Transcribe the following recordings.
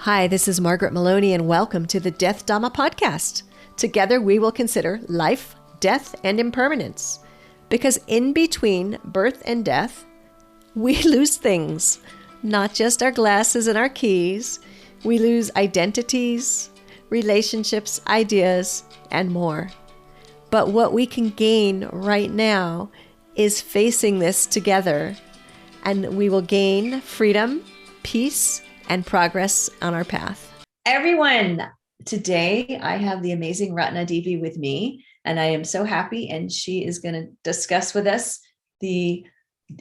Hi, this is Margaret Maloney, and welcome to the Death Dhamma podcast. Together, we will consider life, death, and impermanence. Because in between birth and death, we lose things, not just our glasses and our keys. We lose identities, relationships, ideas, and more. But what we can gain right now is facing this together, and we will gain freedom, peace, and progress on our path. Everyone, today I have the amazing Ratnadevi with me, and I am so happy, and she is going to discuss with us the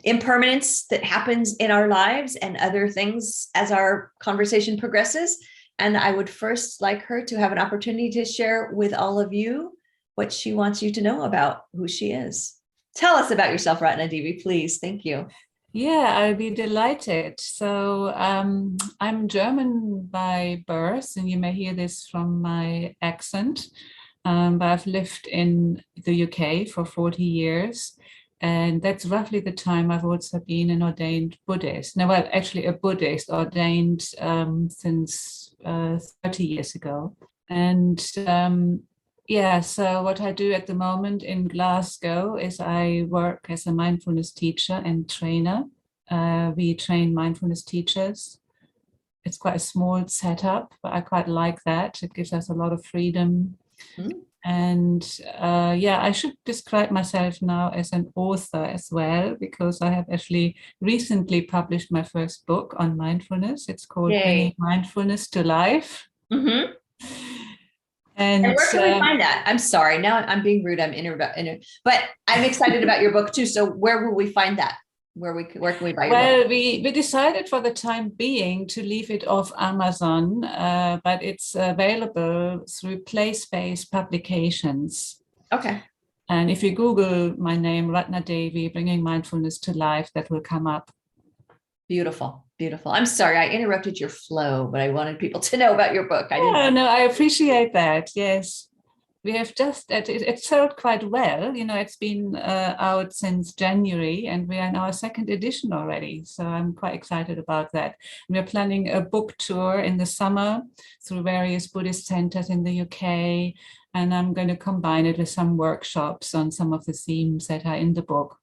impermanence that happens in our lives and other things as our conversation progresses. And I would first like her to have an opportunity to share with all of you what she wants you to know about who she is. Tell us about yourself, Ratnadevi, please. Thank you. Yeah, I'll be delighted. So I'm German by birth, and you may hear this from my accent, but I've lived in the UK for 40 years, and that's roughly the time I've also been an ordained Buddhist. Now, well, actually a Buddhist ordained since 30 years ago. And yeah, so what I do at the moment in Glasgow is I work as a mindfulness teacher and trainer. We train mindfulness teachers. It's quite a small setup, but I quite like that. It gives us a lot of freedom. Mm-hmm. And yeah, I should describe myself now as an author as well, because I have actually recently published my first book on mindfulness. It's called Bringing Mindfulness to Life. Mm-hmm. And where can we find that? I'm sorry, now I'm being rude. I'm but I'm excited about your book too. So where will we find that? Where can we buy your book? Well, we decided for the time being to leave it off Amazon, but it's available through place-based publications. Okay. And if you Google my name, Ratnadevi, Bringing Mindfulness to Life, that will come up. Beautiful. Beautiful. I'm sorry, I interrupted your flow, but I wanted people to know about your book. No, I appreciate that. Yes. We have just, it sold quite well. You know, it's been out since January, and we are in our second edition already. So I'm quite excited about that. We're planning a book tour in the summer through various Buddhist centers in the UK. And I'm going to combine it with some workshops on some of the themes that are in the book.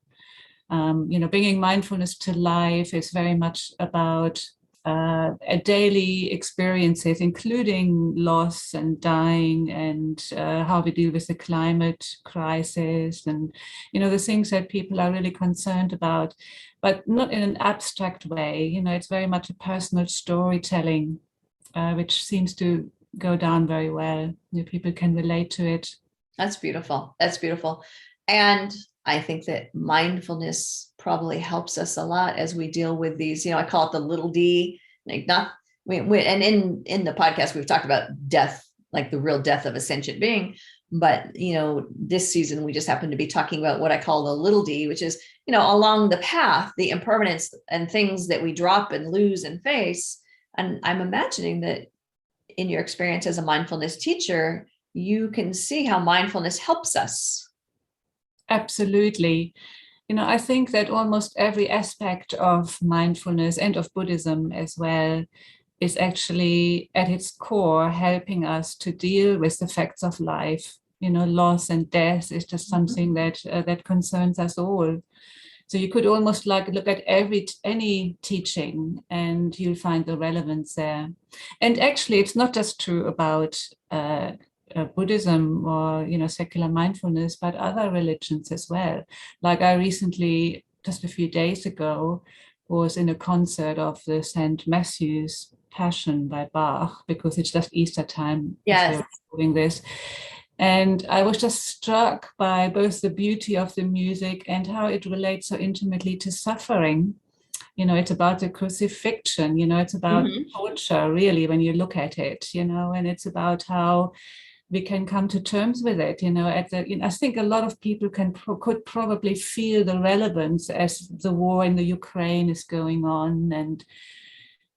You know, bringing mindfulness to life is very much about daily experiences, including loss and dying, and how we deal with the climate crisis, and, you know, the things that people are really concerned about, but not in an abstract way. You know, it's very much a personal storytelling, which seems to go down very well. You know, people can relate to it. That's beautiful. That's beautiful. And I think that mindfulness probably helps us a lot as we deal with these, you know, I call it the little d, like and in the podcast, we've talked about death, like the real death of a sentient being. But, you know, this season, we just happen to be talking about what I call the little d, which is, you know, along the path, the impermanence and things that we drop and lose and face. And I'm imagining that in your experience as a mindfulness teacher, you can see how mindfulness helps us. Absolutely. You know, I think that almost every aspect of mindfulness and of Buddhism as well is actually at its core helping us to deal with the facts of life. You know, loss and death is just something that concerns us all. So you could almost like look at any teaching and you'll find the relevance there. And actually, it's not just true about Buddhism or, you know, secular mindfulness, but other religions as well. Like I recently, just a few days ago, was in a concert of the St. Matthew's Passion by Bach, because it's just Easter time. Yes. Doing this. And I was just struck by both the beauty of the music and how it relates so intimately to suffering. You know, it's about the crucifixion, you know, it's about torture, really, when you look at it, you know, and it's about how we can come to terms with it, you know. I think a lot of people could probably feel the relevance as the war in the Ukraine is going on, and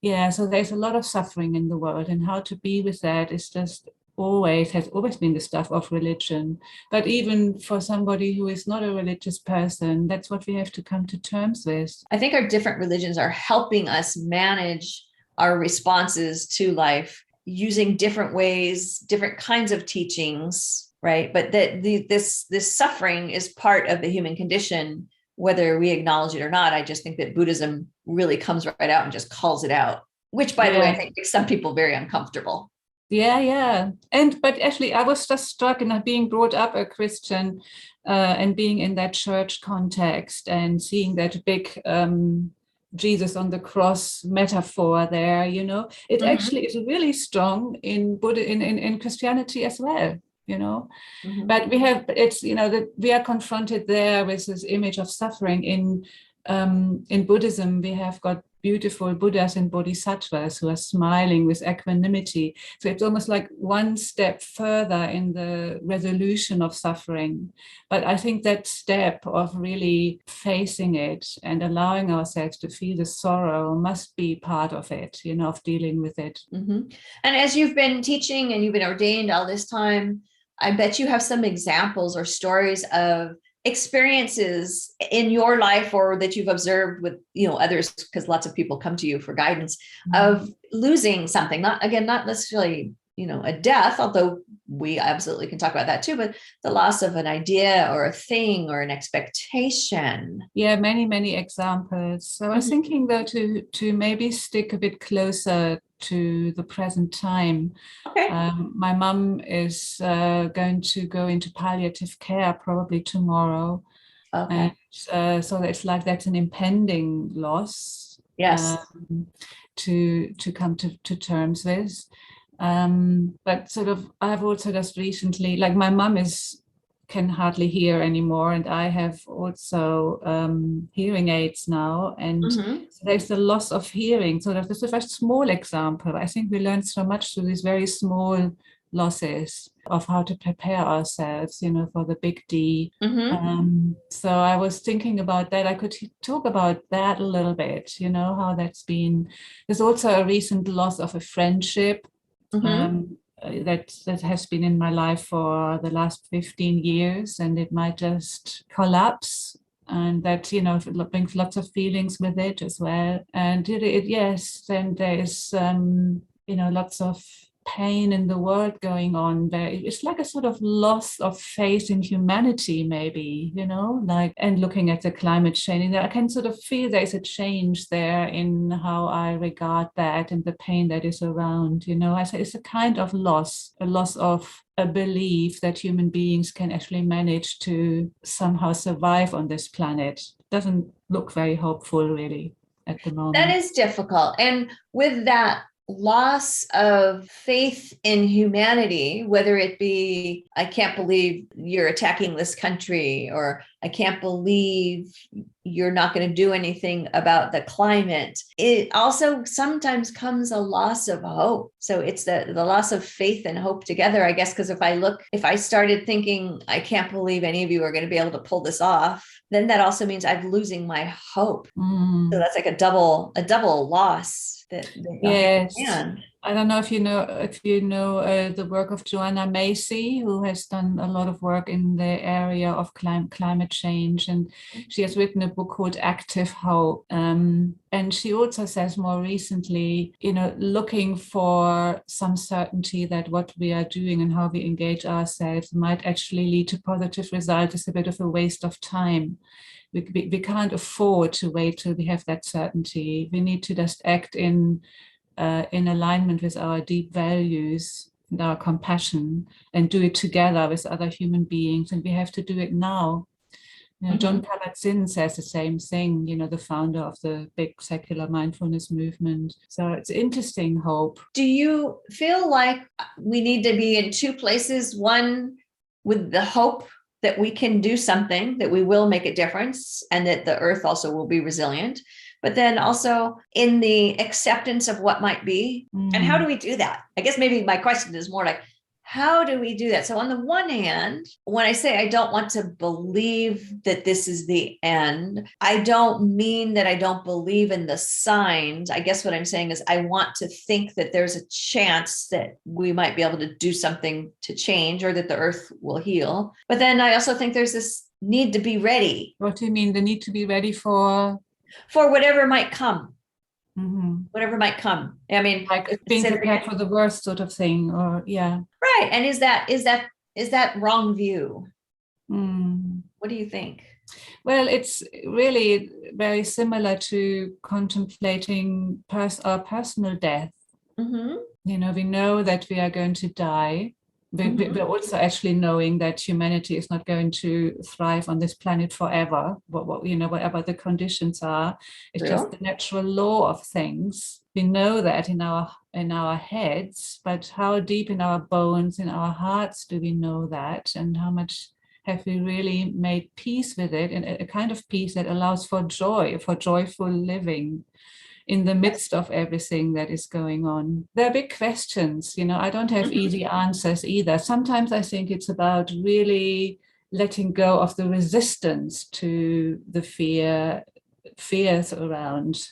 yeah, so there's a lot of suffering in the world, and how to be with that is just has always been the stuff of religion. But even for somebody who is not a religious person, that's what we have to come to terms with. I think our different religions are helping us manage our responses to life using different ways, different kinds of teachings, right? But that this suffering is part of the human condition, whether we acknowledge it or not. I just think that Buddhism really comes right out and just calls it out, which, by the way, I think makes some people very uncomfortable. Yeah. But actually, I was just struck in being brought up a Christian and being in that church context and seeing that big Jesus on the cross metaphor there, it actually is really strong in Buddha, in Christianity as well, But that we are confronted there with this image of suffering. In Buddhism, we have got beautiful Buddhas and Bodhisattvas who are smiling with equanimity. So it's almost like one step further in the resolution of suffering. But I think that step of really facing it and allowing ourselves to feel the sorrow must be part of it, of dealing with it. And as you've been teaching and you've been ordained all this time, I bet you have some examples or stories of experiences in your life or that you've observed with others, because lots of people come to you for guidance, of losing something, not necessarily a death, although we absolutely can talk about that too, but the loss of an idea or a thing or an expectation. Many examples. So I was thinking though to maybe stick a bit closer to the present time. Okay. My mum is going to go into palliative care probably tomorrow. Okay. And so it's like that's an impending loss. Yes. To come to terms with. But sort of I've also just recently, like my mum can hardly hear anymore, and I have also hearing aids now, and so there's the loss of hearing. So that's a very small example. I think we learned so much through these very small losses of how to prepare ourselves, for the big D. So I was thinking about that. I could talk about that a little bit, how that's been. There's also a recent loss of a friendship. That has been in my life for the last 15 years, and it might just collapse, and that brings lots of feelings with it as well. And then there's lots of pain in the world going on there. It's like a sort of loss of faith in humanity, maybe, and looking at the climate change, I can sort of feel there's a change there in how I regard that and the pain that is around, I say it's a kind of loss, a loss of a belief that human beings can actually manage to somehow survive on this planet. Doesn't look very hopeful really at the moment. That is difficult. And with that loss of faith in humanity, whether it be, I can't believe you're attacking this country, or I can't believe you're not going to do anything about the climate, it also sometimes comes a loss of hope. So it's the loss of faith and hope together, I guess, because if I started thinking, I can't believe any of you are going to be able to pull this off, then that also means I'm losing my hope. So that's like a double loss. Yes. I don't know if you know the work of Joanna Macy, who has done a lot of work in the area of climate change, and she has written a book called Active Hope. And she also says more recently, looking for some certainty that what we are doing and how we engage ourselves might actually lead to positive results is a bit of a waste of time. We can't afford to wait till we have that certainty. We need to just act in alignment with our deep values and our compassion, and do it together with other human beings. And we have to do it now. John Kabat-Zinn says the same thing, the founder of the big secular mindfulness movement. So it's interesting, hope. Do you feel like we need to be in two places? One, with the hope that we can do something, that we will make a difference, and that the earth also will be resilient, but then also in the acceptance of what might be. And how do we do that? I guess maybe my question is more like, how do we do that? So on the one hand, when I say I don't want to believe that this is the end, I don't mean that I don't believe in the signs. I guess what I'm saying is I want to think that there's a chance that we might be able to do something to change, or that the earth will heal. But then I also think there's this need to be ready. What do you mean, the need to be ready for? For whatever might come. whatever might come. I mean, Like being prepared for the worst sort of thing, or yeah. Right. And is that wrong view? What do you think? Well, it's really very similar to contemplating our personal death. You know, we know that we are going to die. We're also actually knowing that humanity is not going to thrive on this planet forever. You know, whatever the conditions are, it's just the natural law of things. We know that in our heads, but how deep in our bones, in our hearts, do we know that, and how much have we really made peace with it, and a kind of peace that allows for joy, for joyful living in the midst of everything that is going on? There are big questions, you know. I don't have easy answers either. Sometimes I think it's about really letting go of the resistance to the fears around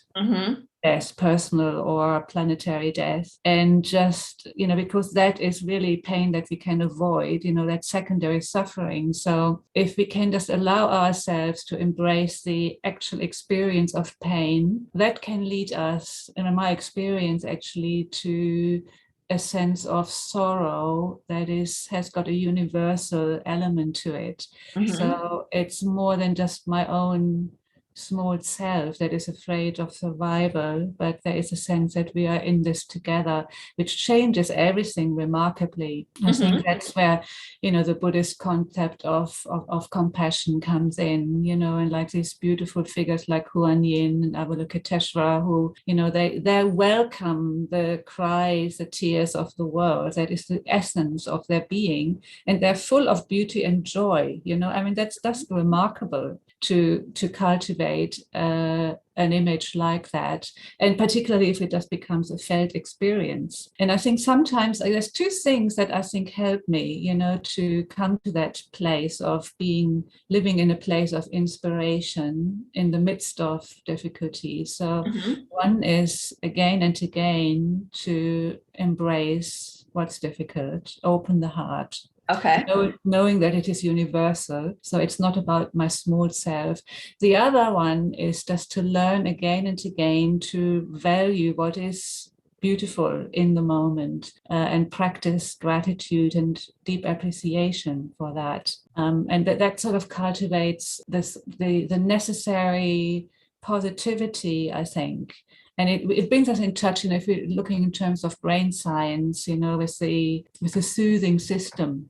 death, personal or planetary death, and just, you know, because that is really pain that we can avoid, you know, that secondary suffering. So if we can just allow ourselves to embrace the actual experience of pain, that can lead us, in my experience, actually to a sense of sorrow that has got a universal element to it. So it's more than just my own small self that is afraid of survival, but there is a sense that we are in this together, which changes everything remarkably. I think that's where, you know, the Buddhist concept of compassion comes in, you know, and like these beautiful figures like Huan Yin and Avalokiteshvara, who, you know, they welcome the cries, the tears of the world. That is the essence of their being, and they're full of beauty and joy, you know. I mean, that's remarkable to cultivate an image like that, and particularly if it just becomes a felt experience. And I think sometimes there's two things that I think help me, you know, to come to that place of living in a place of inspiration in the midst of difficulty. So one is again and again to embrace what's difficult, open the heart. Okay. Knowing that it is universal. So it's not about my small self. The other one is just to learn again and again to value what is beautiful in the moment, and practice gratitude and deep appreciation for that. And that sort of cultivates the necessary positivity, I think. And it brings us in touch, you know, if we're looking in terms of brain science, you know, with the soothing system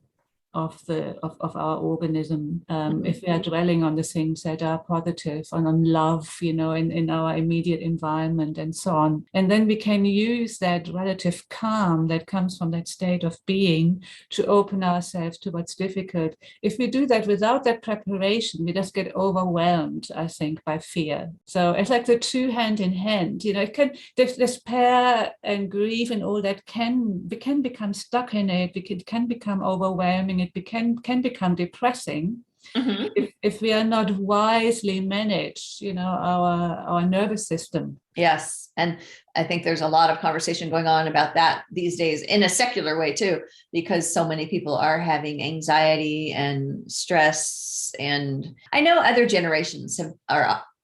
of our organism, if we are dwelling on the things that are positive and on love, you know, in our immediate environment and so on. And then we can use that relative calm that comes from that state of being to open ourselves to what's difficult. If we do that without that preparation, we just get overwhelmed, I think, by fear. So it's like the two hand in hand, you know. Despair and grief and all that we can become stuck in it. It can become overwhelming. It can become depressing if we are not wisely managed, you know, our nervous system. Yes. And I think there's a lot of conversation going on about that these days in a secular way too, because so many people are having anxiety and stress. And I know other generations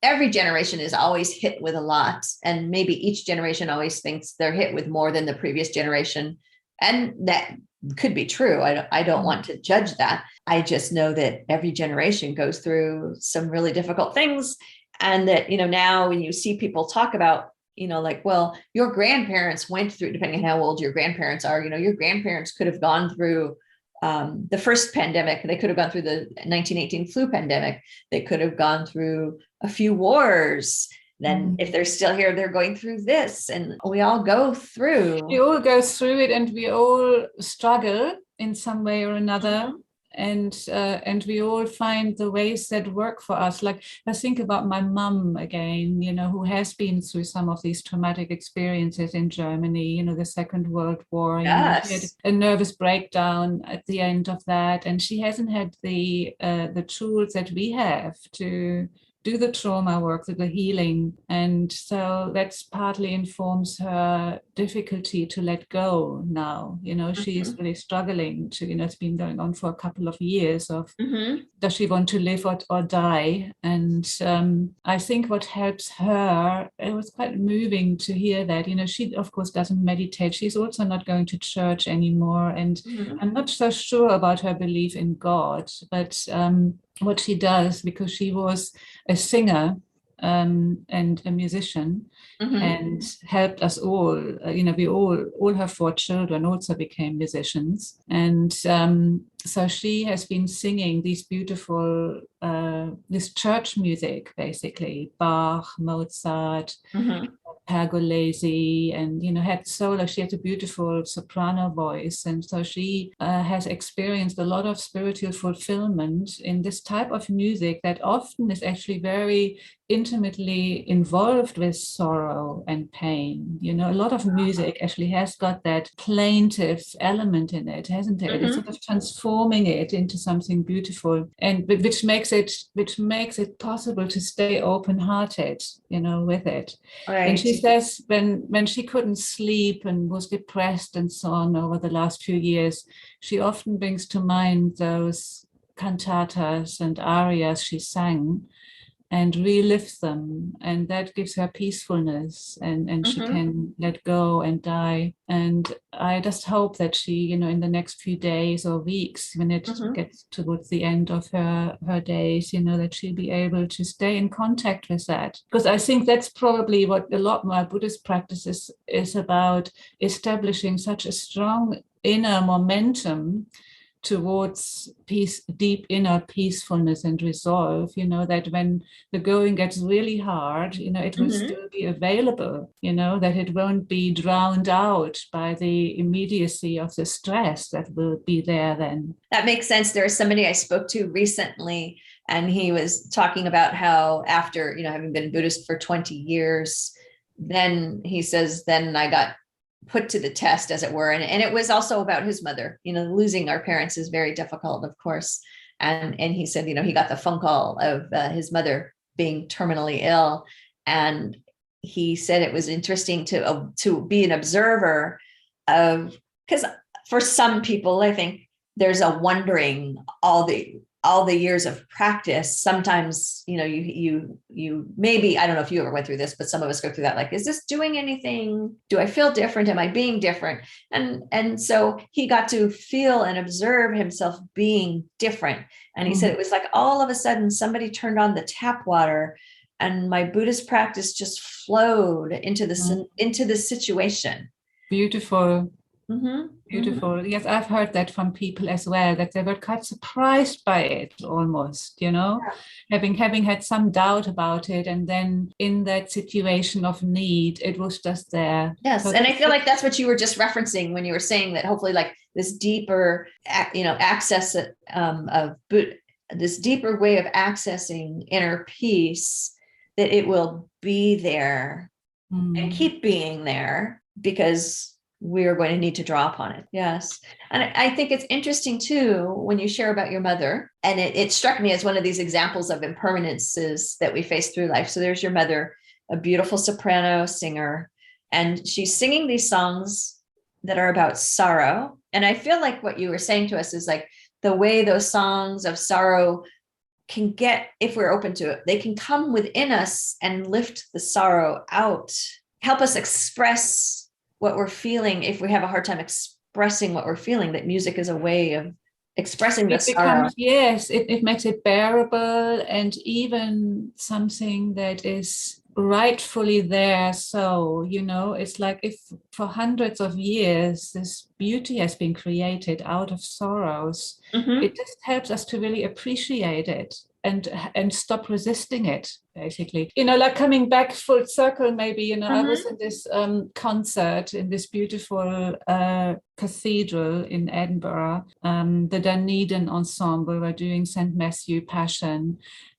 every generation is always hit with a lot. And maybe each generation always thinks they're hit with more than the previous generation. And that could be true. I don't want to judge that. I just know that every generation goes through some really difficult things. And that, you know, now when you see people talk about, you know, like, well, your grandparents went through, depending on how old your grandparents are, you know, your grandparents could have gone through the first pandemic. They could have gone through the 1918 flu pandemic. They could have gone through a few wars. Then if they're still here, they're going through this, and we all go through. We all go through it, and we all struggle in some way or another. And we all find the ways that work for us. Like, I think about my mum again, you know, who has been through some of these traumatic experiences in Germany, you know, the Second World War. Yes. You know, she had a nervous breakdown at the end of that, and she hasn't had the tools that we have to do the trauma work, the healing. And so that's partly informs her difficulty to let go now. She's really struggling to, it's been going on for a couple of years of does she want to live or die? And I think what helps her, it was quite moving to hear that, she of course doesn't meditate. She's also not going to church anymore. And I'm not so sure about her belief in God, but what she does, because she was a singer and a musician, and helped us all. We all her 4 children also became musicians, and so she has been singing these beautiful, this church music, basically Bach, Mozart, Pergolesi, and had solo. She had a beautiful soprano voice, and so she has experienced a lot of spiritual fulfillment in this type of music that often is actually very intimately involved with sorrow and pain. A lot of music actually has got that plaintive element in it, hasn't it? It's sort of transforming it into something beautiful, and which makes it possible to stay open-hearted, with it. Right. And she says when she couldn't sleep and was depressed and so on over the last few years, she often brings to mind those cantatas and arias she sang and relive them, and that gives her peacefulness, and she can let go and die. And I just hope that she, in the next few days or weeks, when it gets towards the end of her days, that she'll be able to stay in contact with that. Because I think that's probably what a lot of my Buddhist practice is about, establishing such a strong inner momentum towards peace, deep inner peacefulness and resolve, that when the going gets really hard, it will still be available, that it won't be drowned out by the immediacy of the stress that will be there then. That makes sense. There was somebody I spoke to recently, and he was talking about how after, having been Buddhist for 20 years, then he says, then I got put to the test, as it were. And it was also about his mother. Losing our parents is very difficult, of course. And he said, he got the phone call of his mother being terminally ill. And he said it was interesting to be an observer of, because for some people, I think there's a wondering all the years of practice. Sometimes, you maybe, I don't know if you ever went through this, but some of us go through that. Like, is this doing anything? Do I feel different? Am I being different? And so he got to feel and observe himself being different. And he said it was like all of a sudden somebody turned on the tap water, and my Buddhist practice just flowed into this situation. Beautiful. Beautiful. Yes, I've heard that from people as well, that they were quite surprised by it almost, having had some doubt about it, and then in that situation of need, it was just there. Yes, and I feel like that's what you were just referencing when you were saying that hopefully, like this deeper, access of this deeper way of accessing inner peace, that it will be there and keep being there, because we are going to need to draw upon it. Yes. And I think it's interesting too, when you share about your mother, and it struck me as one of these examples of impermanences that we face through life. So there's your mother, a beautiful soprano singer, and she's singing these songs that are about sorrow. And I feel like what you were saying to us is like the way those songs of sorrow can get, if we're open to it, they can come within us and lift the sorrow out, help us express what we're feeling. If we have a hard time expressing what we're feeling, that music is a way of expressing the sorrow. Yes, it makes it bearable, and even something that is rightfully there. So, it's like if for hundreds of years this beauty has been created out of sorrows, it just helps us to really appreciate it and stop resisting it, basically. Like coming back full circle, maybe, I was in this concert in this beautiful cathedral in Edinburgh. The Dunedin Ensemble were doing St. Matthew Passion.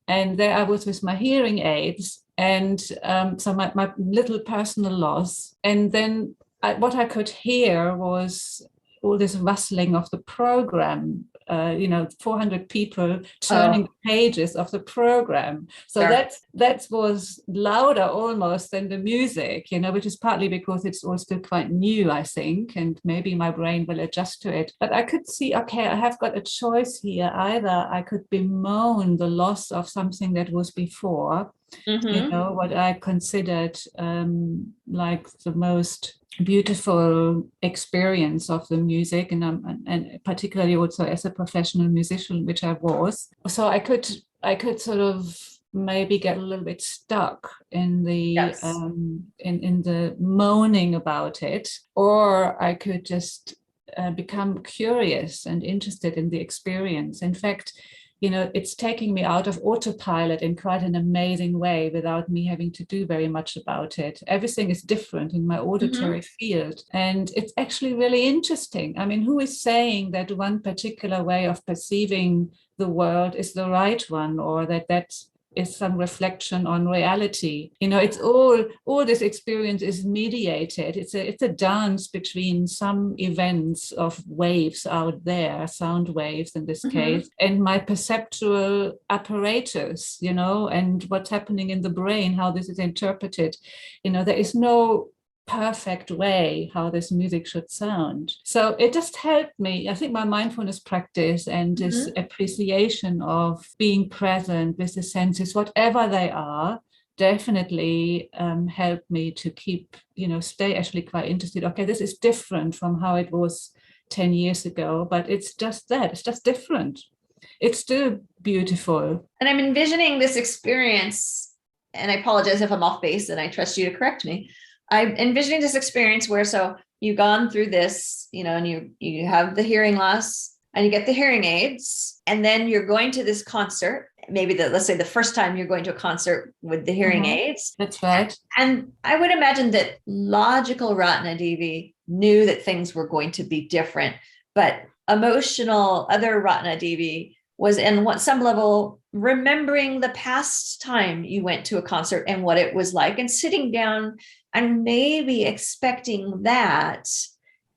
And there I was with my hearing aids, and so my little personal loss. And then what I could hear was all this rustling of the program 400 people turning pages of the program. So that was louder almost than the music, which is partly because it's also quite new, I think, and maybe my brain will adjust to it. But I could see, okay, I have got a choice here. Either I could bemoan the loss of something that was before, what I considered like the most beautiful experience of the music, and particularly also as a professional musician, which I was. So I could sort of maybe get a little bit stuck in the in the moaning about it, or I could just become curious and interested in the experience. In fact, it's taking me out of autopilot in quite an amazing way without me having to do very much about it. Everything is different in my auditory field. And it's actually really interesting. I mean, who is saying that one particular way of perceiving the world is the right one, or that is some reflection on reality? It's all this experience is mediated. It's a dance between some events of waves out there, sound waves in this case, and my perceptual apparatus, and what's happening in the brain, how this is interpreted. There is no perfect way how this music should sound. So it just helped me. I think my mindfulness practice and this appreciation of being present with the senses, whatever they are, definitely helped me to keep, stay actually quite interested. Okay, this is different from how it was 10 years ago, but it's just different. It's still beautiful. And I'm envisioning this experience, and I apologize if I'm off base, and I trust you to correct me. I'm envisioning this experience where, so you've gone through this, and you have the hearing loss and you get the hearing aids, and then you're going to this concert, maybe let's say the first time you're going to a concert with the hearing aids. That's right. And I would imagine that logical Ratnadevi knew that things were going to be different, but emotional other Ratnadevi was in some level remembering the past time you went to a concert and what it was like, and sitting down and maybe expecting that.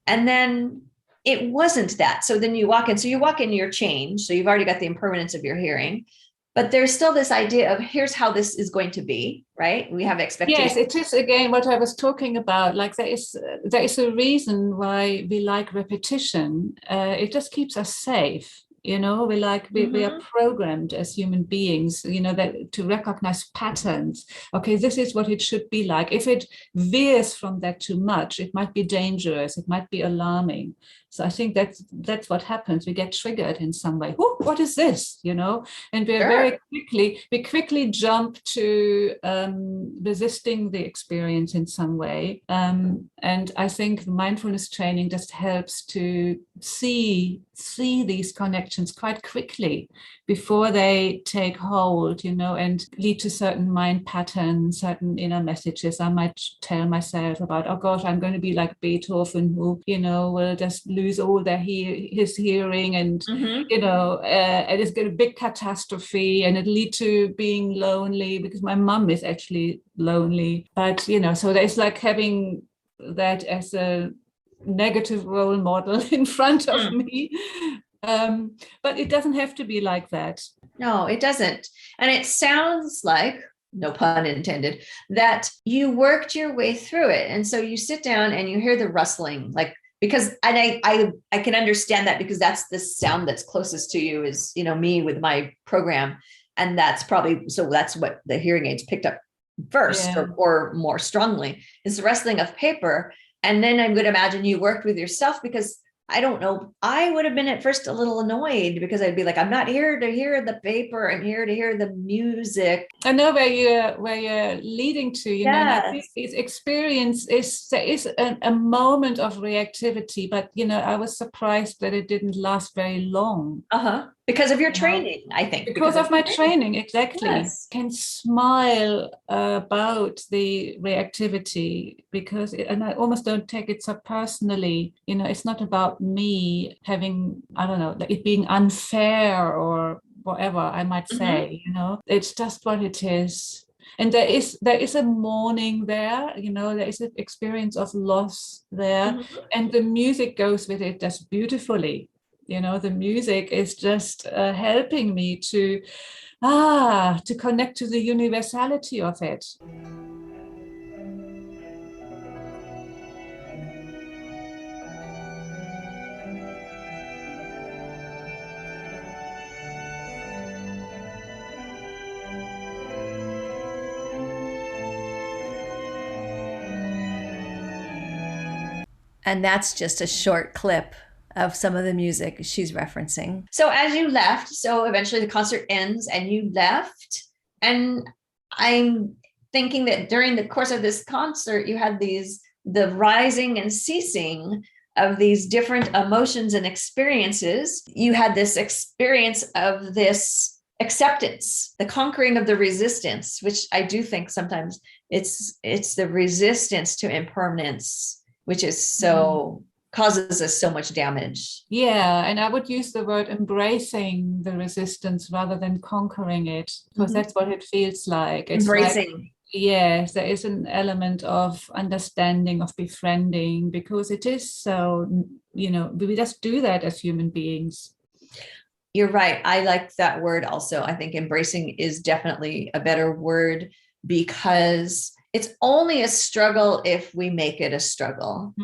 And then it wasn't that. So then you walk in. So you walk in, you're changed. So you've already got the impermanence of your hearing. But there's still this idea of here's how this is going to be, right? We have expectations. Yes, it is again what I was talking about. Like there is a reason why we like repetition. It just keeps us safe. We are programmed as human beings, that to recognize patterns. Okay, this is what it should be like. If it veers from that too much, it might be dangerous. It might be alarming. So I think that's what happens. We get triggered in some way. Oh, what is this? And we quickly jump to resisting the experience in some way. And I think mindfulness training just helps to see these connections quite quickly before they take hold, and lead to certain mind patterns, certain inner messages. I might tell myself about, oh gosh, I'm going to be like Beethoven, who, will just lose all his hearing, and, and it's going to be a big catastrophe, and it lead to being lonely because my mum is actually lonely. But, so there's like having that as a negative role model in front of me. But it doesn't have to be like that. No, it doesn't. And it sounds like, no pun intended, that you worked your way through it. And so you sit down and you hear the rustling, and I can understand that, because that's the sound that's closest to you is, me with my program. And that's what the hearing aids picked up first, or more strongly, is the rustling of paper. And then I'm going to imagine you worked with yourself, because I don't know, I would have been at first a little annoyed, because I'd be like, I'm not here to hear the paper, I'm here to hear the music. I know where you're leading to, and I think this experience there is a moment of reactivity, but I was surprised that it didn't last very long. Because of your training, I think. Because of my training, exactly. Yes. Can smile about the reactivity, and I almost don't take it so personally. It's not about me having, I don't know, it being unfair or whatever I might say. It's just what it is. And there is a mourning there, there is an experience of loss there, and the music goes with it just beautifully. the music is just helping me to connect to the universality of it. And that's just a short clip of some of the music she's referencing. So as you left, so eventually the concert ends and you left. And I'm thinking that during the course of this concert, you had the rising and ceasing of these different emotions and experiences. You had this experience of this acceptance, the conquering of the resistance, which I do think sometimes it's the resistance to impermanence, which is causes us so much damage. Yeah, and I would use the word embracing the resistance rather than conquering it, because that's what it feels like. It's embracing. Like, yes, there is an element of understanding, of befriending, because it is so, we just do that as human beings. You're right. I like that word also. I think embracing is definitely a better word, because it's only a struggle if we make it a struggle.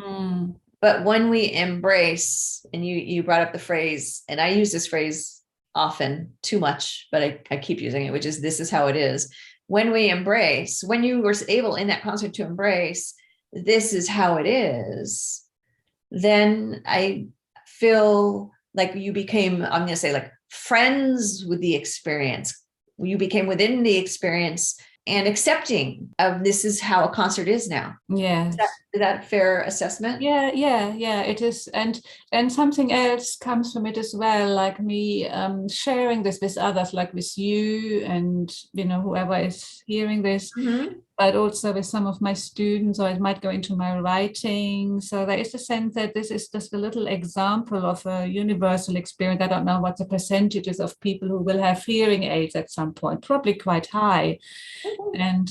But when we embrace, and you brought up the phrase, and I use this phrase often, too much, but I keep using it, which is, this is how it is. When we embrace, when you were able in that concert to embrace, this is how it is, then I feel like you became, I'm going to say, like, friends with the experience. You became within the experience and accepting of, this is how a concert is now. Yes. Is that a fair assessment? Yeah, it is. And something else comes from it as well, like me sharing this with others, like with you and, whoever is hearing this. But also with some of my students, or it might go into my writing. So there is a sense that this is just a little example of a universal experience. I don't know what the percentages of people who will have hearing aids at some point, probably quite high. And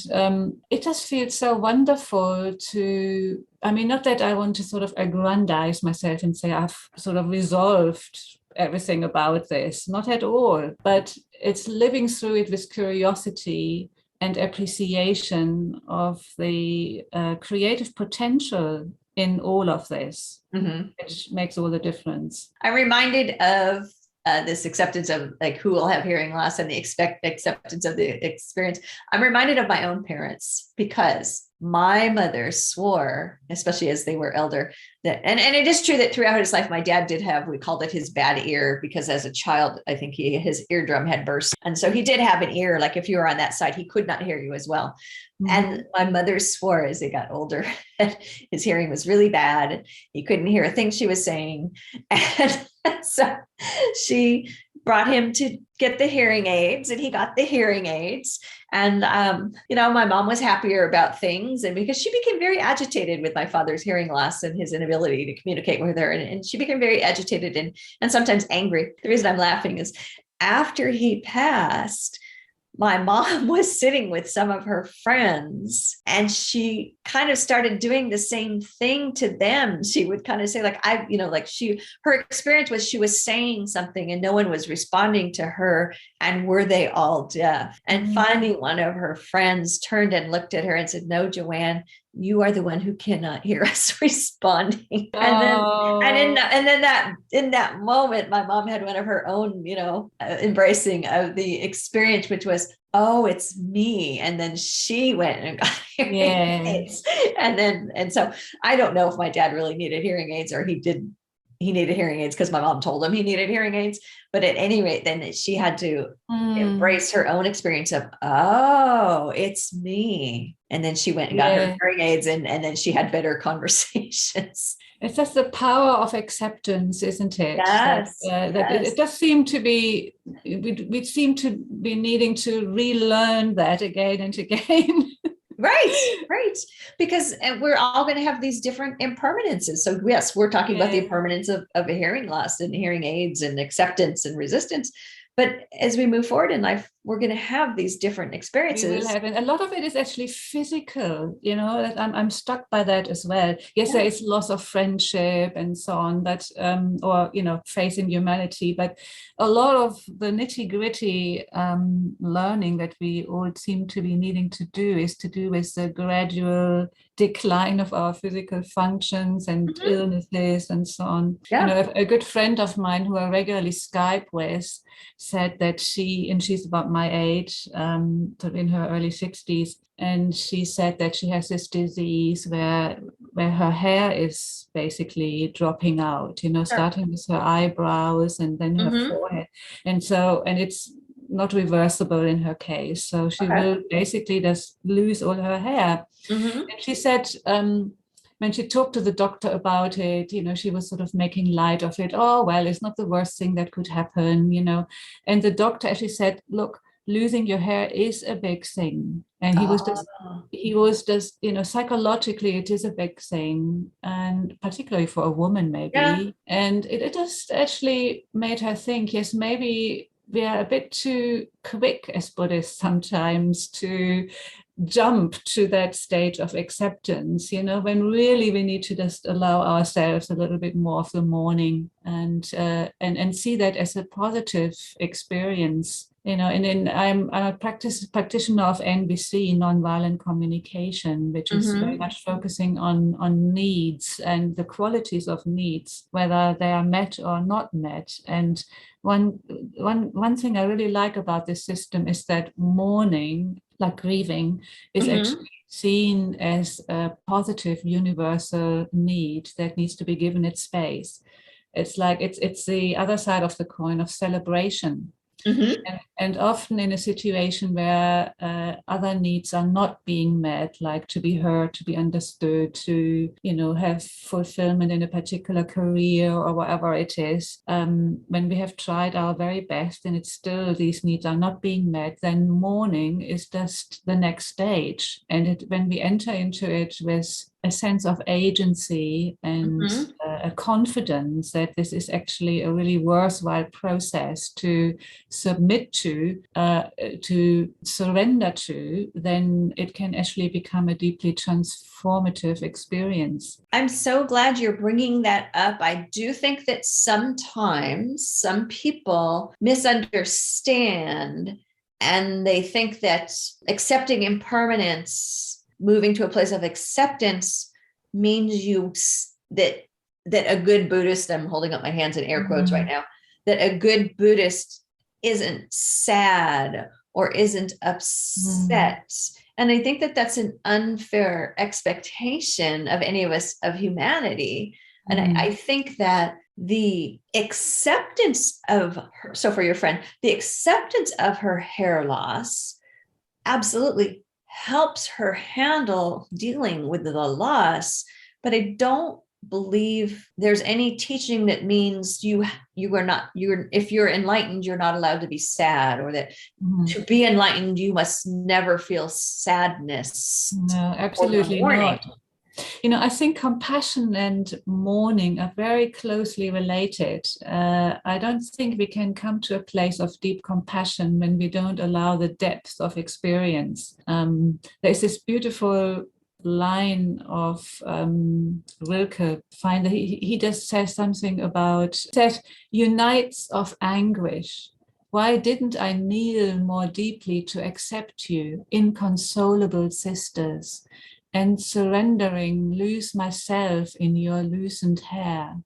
it just feels so wonderful to, not that I want to sort of aggrandize myself and say I've sort of resolved everything about this, not at all, but it's living through it with curiosity and appreciation of the creative potential in all of this, which makes all the difference. I'm reminded of this acceptance of, like, who will have hearing loss and the acceptance of the experience. I'm reminded of my own parents, because my mother swore, especially as they were elder, that, and it is true that throughout his life, my dad did have, we called it his bad ear, because as a child, I think his eardrum had burst. And so he did have an ear, like if you were on that side, he could not hear you as well. And my mother swore as they got older, his hearing was really bad. He couldn't hear a thing she was saying. And so she brought him to get the hearing aids, and he got the hearing aids. And, my mom was happier about things, and because she became very agitated with my father's hearing loss and his inability to communicate with her. And she became very agitated and sometimes angry. The reason I'm laughing is, after he passed, my mom was sitting with some of her friends, and she kind of started doing the same thing to them. She would kind of say, like, her experience was, she was saying something and no one was responding to her. And were they all deaf? And finally, one of her friends turned and looked at her and said, "No, Joanne, you are the one who cannot hear us responding." And then in that moment, my mom had one of her own, embracing of the experience, which was, oh, it's me. And then she went and got hearing aids. And so I don't know if my dad really needed hearing aids, or he needed hearing aids because my mom told him he needed hearing aids. But at any rate, then she had to embrace her own experience of, oh, it's me. And then she went and got her hearing aids, and then she had better conversations. It's just the power of acceptance, isn't it? Yes. That it does seem to be, we seem to be needing to relearn that again and again. Right. Because we're all going to have these different impermanences. So yes, we're talking about the impermanence of a hearing loss and hearing aids and acceptance and resistance. But as we move forward in life, we're going to have these different experiences. We will have, and a lot of it is actually physical, that I'm struck by that as well. Yes, there is loss of friendship and so on, but or facing humanity, but a lot of the nitty-gritty learning that we all seem to be needing to do is to do with the gradual decline of our physical functions and illnesses and so on. A good friend of mine who I regularly Skype with said that she's about my age, in her early 60s, and she said that she has this disease where her hair is basically dropping out, starting with her eyebrows and then her forehead, and it's not reversible in her case, so she will basically just lose all her hair. And she said, when she talked to the doctor about it, she was sort of making light of it. Oh, well, it's not the worst thing that could happen, And the doctor actually said, look, losing your hair is a big thing. And he was just, psychologically, it is a big thing. And particularly for a woman, maybe. Yeah. And it just actually made her think, yes, maybe we are a bit too quick as Buddhists sometimes to jump to that stage of acceptance, when really we need to just allow ourselves a little bit more of the mourning and see that as a positive experience. And then I'm a practitioner of NVC, nonviolent communication, which is very much focusing on needs and the qualities of needs, whether they are met or not met. And one thing I really like about this system is that mourning, like grieving, is actually seen as a positive universal need that needs to be given its space. It's like it's the other side of the coin of celebration. And often in a situation where other needs are not being met, like to be heard, to be understood, to have fulfillment in a particular career or whatever it is, when we have tried our very best and it's still these needs are not being met, then mourning is just the next stage. And when we enter into it with a sense of agency and a confidence that this is actually a really worthwhile process to submit to surrender to, then it can actually become a deeply transformative experience. I'm so glad you're bringing that up. I do think that sometimes some people misunderstand and they think that accepting impermanence, moving to a place of acceptance, means that a good Buddhist, I'm holding up my hands in air quotes right now, that a good Buddhist isn't sad or isn't upset. And I think that that's an unfair expectation of any of us, of humanity. And I think that the acceptance of her, so for your friend, the acceptance of her hair loss absolutely helps her handle dealing with the loss. But I don't believe there's any teaching that means if you're enlightened, you're not allowed to be sad, or that to be enlightened, you must never feel sadness. No, absolutely not. I think compassion and mourning are very closely related. I don't think we can come to a place of deep compassion when we don't allow the depth of experience. There's this beautiful line of Rilke. He just says something about that unites of anguish. Why didn't I kneel more deeply to accept you, inconsolable sisters? And surrendering, lose myself in your loosened hair.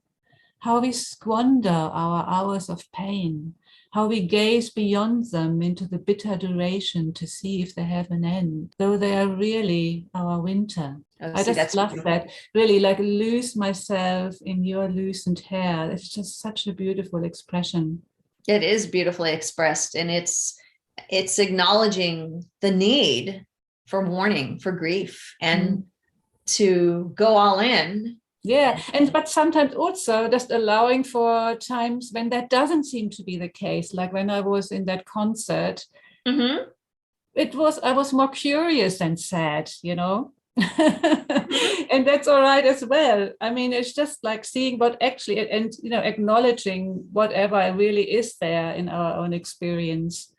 How we squander our hours of pain, how we gaze beyond them into the bitter duration to see if they have an end, though they are really our winter. I just love that. Really, like, lose myself in your loosened hair. It's just such a beautiful expression. It is beautifully expressed, and it's acknowledging the need for mourning, for grief, and to go all in. Yeah, but sometimes also just allowing for times when that doesn't seem to be the case. Like when I was in that concert, I was more curious than sad, and that's all right as well. I mean, it's just like seeing what actually, and acknowledging whatever really is there in our own experience.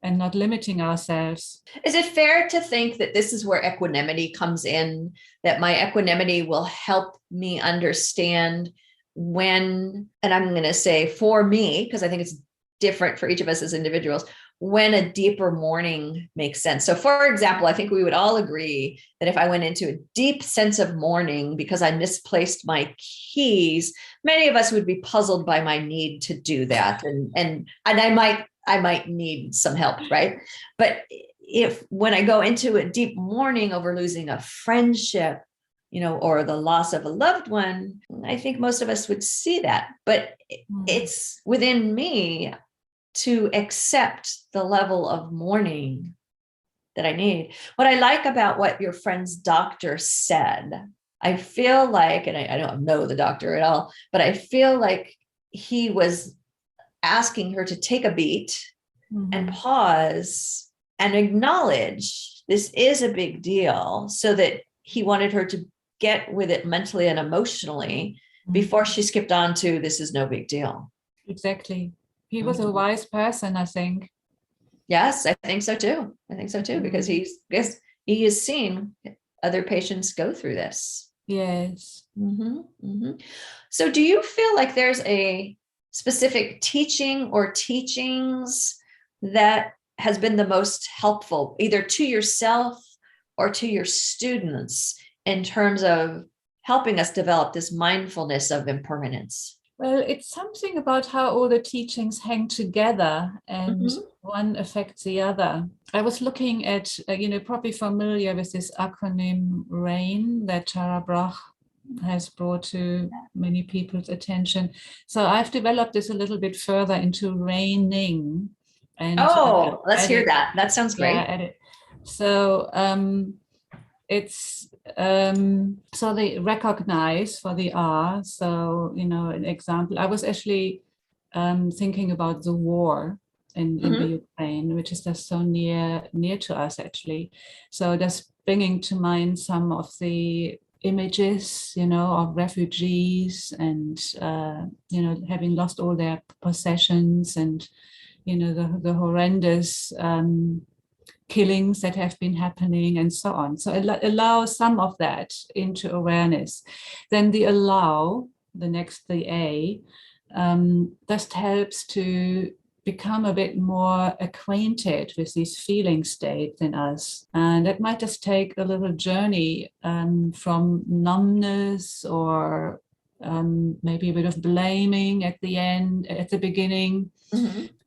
and not limiting ourselves. Is it fair to think that this is where equanimity comes in, that my equanimity will help me understand when, and I'm going to say for me, because I think it's different for each of us as individuals, when a deeper mourning makes sense. So for example, I think we would all agree that if I went into a deep sense of mourning because I misplaced my keys, many of us would be puzzled by my need to do that. And I might need some help, right? But if when I go into a deep mourning over losing a friendship, or the loss of a loved one, I think most of us would see that. But it's within me to accept the level of mourning that I need. What I like about what your friend's doctor said, I feel like, and I don't know the doctor at all, but I feel like he was asking her to take a beat and pause and acknowledge this is a big deal, so that he wanted her to get with it mentally and emotionally before she skipped on to this is no big deal. Exactly. He was a wise person, I think. Yes, I think so too. Because he has seen other patients go through this. Yes. So do you feel like there's a specific teaching or teachings that has been the most helpful, either to yourself or to your students, in terms of helping us develop this mindfulness of impermanence? Well, it's something about how all the teachings hang together and one affects the other. I was looking at, probably familiar with this acronym RAIN that Tara Brach has brought to many people's attention. So I've developed this a little bit further into raining. And let's hear that. That sounds great. Yeah, so it's so they recognize for the R. So, an example, I was actually thinking about the war in the Ukraine, which is just so near to us, actually. So just bringing to mind some of the images, of refugees and, having lost all their possessions and, the horrendous killings that have been happening and so on. So allow some of that into awareness. Then the A, just helps to become a bit more acquainted with these feeling states in us. And it might just take a little journey from numbness or maybe a bit of blaming at the beginning,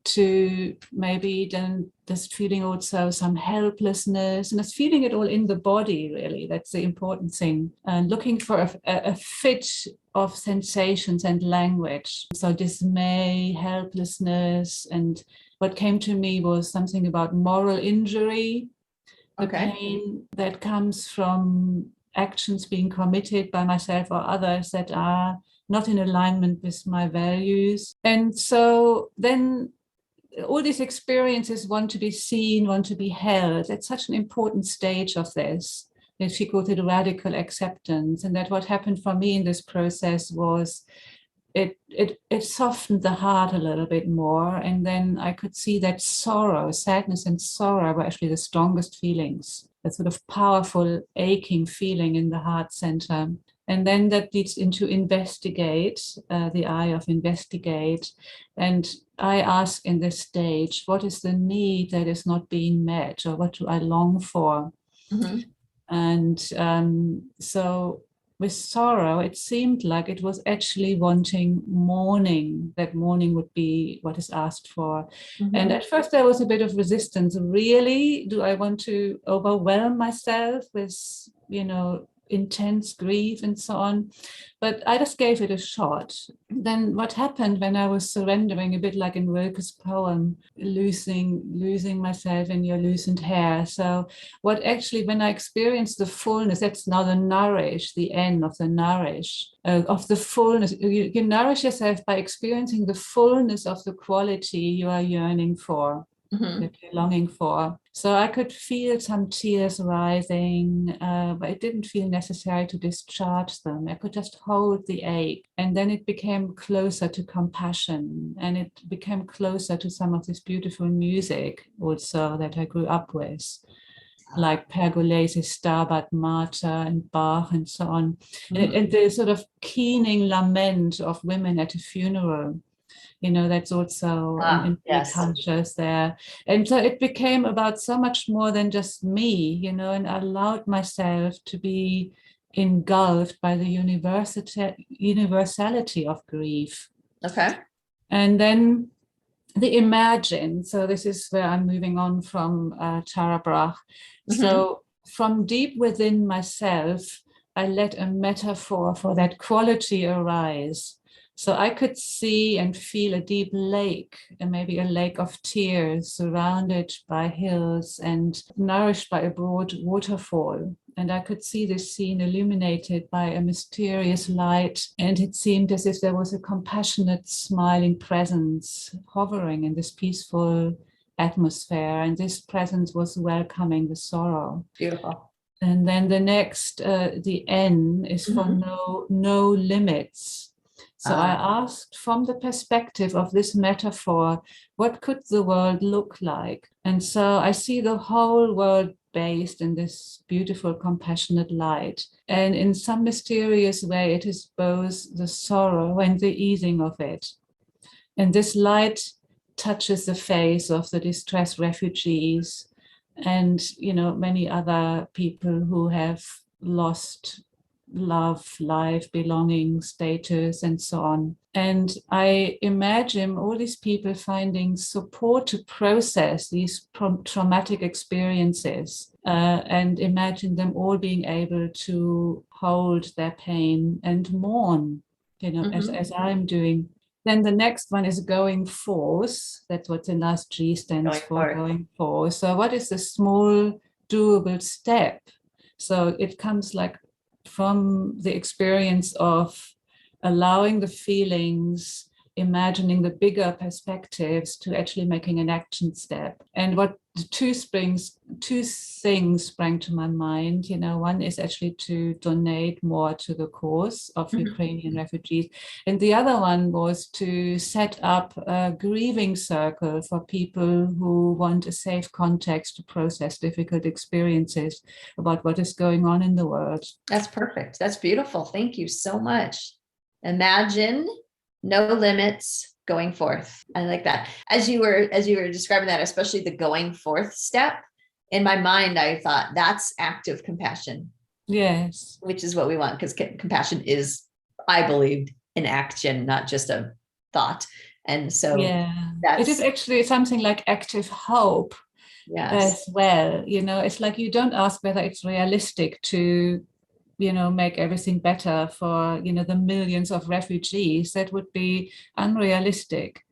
to maybe then just feeling also some helplessness, and just feeling it all in the body, really. That's the important thing. And looking for a fit of sensations and language. So dismay, helplessness, and what came to me was something about moral injury, the pain that comes from actions being committed by myself or others that are not in alignment with my values. And so then all these experiences want to be seen, want to be held. It's such an important stage of this. And she called it radical acceptance. And that what happened for me in this process was it softened the heart a little bit more. And then I could see that sadness and sorrow were actually the strongest feelings, that sort of powerful aching feeling in the heart center. And then that leads into investigate, the I of investigate. And I ask in this stage, what is the need that is not being met, or what do I long for? And so with sorrow, it seemed like it was actually wanting mourning, that mourning would be what is asked for. And at first there was a bit of resistance. Really, do I want to overwhelm myself with, intense grief and so on? But I just gave it a shot. Then what happened when I was surrendering, a bit like in Rilke's poem, losing myself in your loosened hair. So what actually, when I experienced the fullness, that's now the nourish, the end of the nourish, of the fullness. You nourish yourself by experiencing the fullness of the quality you are yearning for. Mm-hmm. that you're longing for. So I could feel some tears rising, but it didn't feel necessary to discharge them. I could just hold the ache. And then it became closer to compassion, and it became closer to some of this beautiful music also that I grew up with, like Pergolesi's Stabat Mater and Bach and so on. Mm-hmm. And the sort of keening lament of women at a funeral, that's also in Greek Yes. cultures there. And so it became about so much more than just me, and I allowed myself to be engulfed by the universality of grief. Okay. And then the imagine. So this is where I'm moving on from Tara Brach. Mm-hmm. So from deep within myself, I let a metaphor for that quality arise. So I could see and feel a deep lake, and maybe a lake of tears surrounded by hills and nourished by a broad waterfall. And I could see this scene illuminated by a mysterious light. And it seemed as if there was a compassionate, smiling presence hovering in this peaceful atmosphere. And this presence was welcoming the sorrow. Beautiful. And then the next, the N is for no limits. So I asked, from the perspective of this metaphor, what could the world look like? And so I see the whole world based in this beautiful, compassionate light. And in some mysterious way, it is both the sorrow and the easing of it. And this light touches the face of the distressed refugees and, many other people who have lost love, life, belonging, status, and so on. And I imagine all these people finding support to process these traumatic experiences, and imagine them all being able to hold their pain and mourn, as I'm doing. Then the next one is going forth. That's what the last G stands for, going forth. So what is the small doable step? So it comes like from the experience of allowing the feelings, imagining the bigger perspectives, to actually making an action step. And what two things sprang to my mind. One is actually to donate more to the cause of Ukrainian refugees. And the other one was to set up a grieving circle for people who want a safe context to process difficult experiences about what is going on in the world. That's perfect. That's beautiful. Thank you so much. Imagine, no limits, going forth. I like that. As you were describing that, especially the going forth step, in my mind, I thought that's active compassion. Yes. Which is what we want, because compassion is, I believe, an action, not just a thought. And so it is actually something like active hope. Yes. As well. It's like you don't ask whether it's realistic to make everything better for, the millions of refugees. That would be unrealistic.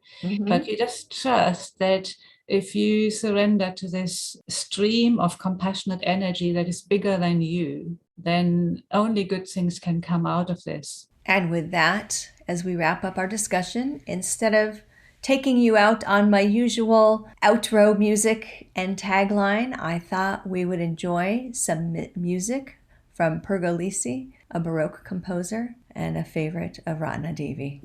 But you just trust that if you surrender to this stream of compassionate energy that is bigger than you, then only good things can come out of this. And with that, as we wrap up our discussion, instead of taking you out on my usual outro music and tagline, I thought we would enjoy some music from Pergolesi, a Baroque composer and a favorite of Ratnadevi.